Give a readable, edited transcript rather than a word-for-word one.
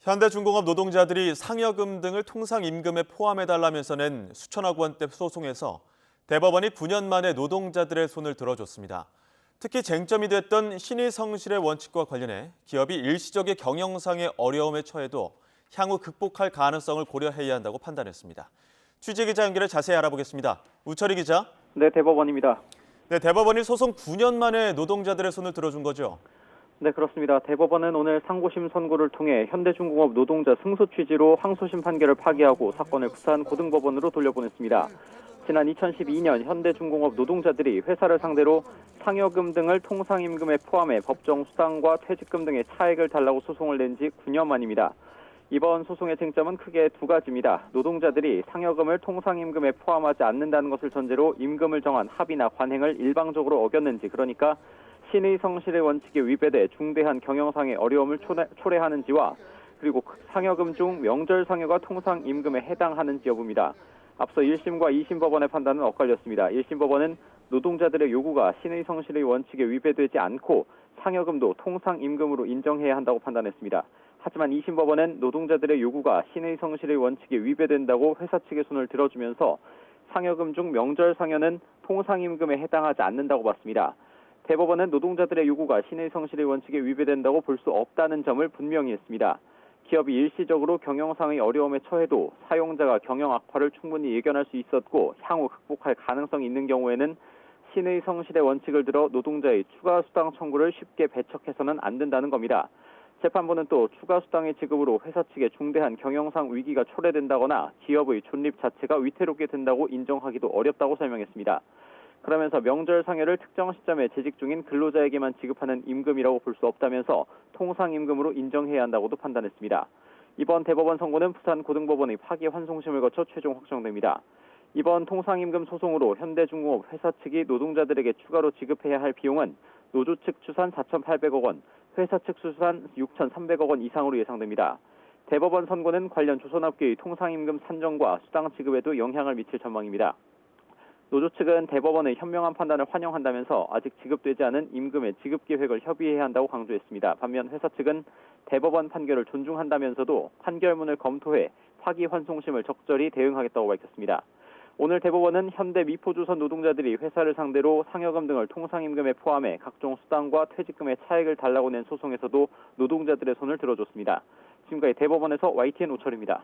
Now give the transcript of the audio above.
현대중공업 노동자들이 상여금 등을 통상임금에 포함해달라면서 낸 수천억 원대 소송에서 대법원이 9년 만에 노동자들의 손을 들어줬습니다. 특히 쟁점이 됐던 신의성실의 원칙과 관련해 기업이 일시적인 경영상의 어려움에 처해도 향후 극복할 가능성을 고려해야 한다고 판단했습니다. 취재기자 연결해 자세히 알아보겠습니다. 우철희 기자. 네, 대법원입니다. 네, 대법원이 소송 9년 만에 노동자들의 손을 들어준 거죠? 네, 그렇습니다. 대법원은 오늘 상고심 선고를 통해 현대중공업 노동자 승소 취지로 항소심 판결을 파기하고 사건을 부산 고등법원으로 돌려보냈습니다. 지난 2012년 현대중공업 노동자들이 회사를 상대로 상여금 등을 통상임금에 포함해 법정 수당과 퇴직금 등의 차액을 달라고 소송을 낸 지 9년 만입니다. 이번 소송의 쟁점은 크게 두 가지입니다. 노동자들이 상여금을 통상임금에 포함하지 않는다는 것을 전제로 임금을 정한 합의나 관행을 일방적으로 어겼는지, 그러니까 신의성실의 원칙에 위배돼 중대한 경영상의 어려움을 초래하는지와 그리고 상여금 중 명절상여가 통상임금에 해당하는지 여부입니다. 앞서 1심과 2심 법원의 판단은 엇갈렸습니다. 1심 법원은 노동자들의 요구가 신의성실의 원칙에 위배되지 않고 상여금도 통상임금으로 인정해야 한다고 판단했습니다. 하지만 2심 법원은 노동자들의 요구가 신의성실의 원칙에 위배된다고 회사 측의 손을 들어주면서 상여금 중 명절상여는 통상임금에 해당하지 않는다고 봤습니다. 대법원은 노동자들의 요구가 신의성실의 원칙에 위배된다고 볼 수 없다는 점을 분명히 했습니다. 기업이 일시적으로 경영상의 어려움에 처해도 사용자가 경영 악화를 충분히 예견할 수 있었고 향후 극복할 가능성이 있는 경우에는 신의성실의 원칙을 들어 노동자의 추가 수당 청구를 쉽게 배척해서는 안 된다는 겁니다. 재판부는 또 추가 수당의 지급으로 회사 측의 중대한 경영상 위기가 초래된다거나 기업의 존립 자체가 위태롭게 된다고 인정하기도 어렵다고 설명했습니다. 그러면서 명절상여를 특정 시점에 재직 중인 근로자에게만 지급하는 임금이라고 볼 수 없다면서 통상임금으로 인정해야 한다고도 판단했습니다. 이번 대법원 선고는 부산 고등법원의 파기환송심을 거쳐 최종 확정됩니다. 이번 통상임금 소송으로 현대중공업 회사 측이 노동자들에게 추가로 지급해야 할 비용은 노조 측 추산 4,800억 원, 회사 측 추산 6,300억 원 이상으로 예상됩니다. 대법원 선고는 관련 조선업계의 통상임금 산정과 수당 지급에도 영향을 미칠 전망입니다. 노조 측은 대법원의 현명한 판단을 환영한다면서 아직 지급되지 않은 임금의 지급 계획을 협의해야 한다고 강조했습니다. 반면 회사 측은 대법원 판결을 존중한다면서도 판결문을 검토해 파기환송심을 적절히 대응하겠다고 밝혔습니다. 오늘 대법원은 현대 미포조선 노동자들이 회사를 상대로 상여금 등을 통상임금에 포함해 각종 수당과 퇴직금의 차액을 달라고 낸 소송에서도 노동자들의 손을 들어줬습니다. 지금까지 대법원에서 YTN 오철입니다.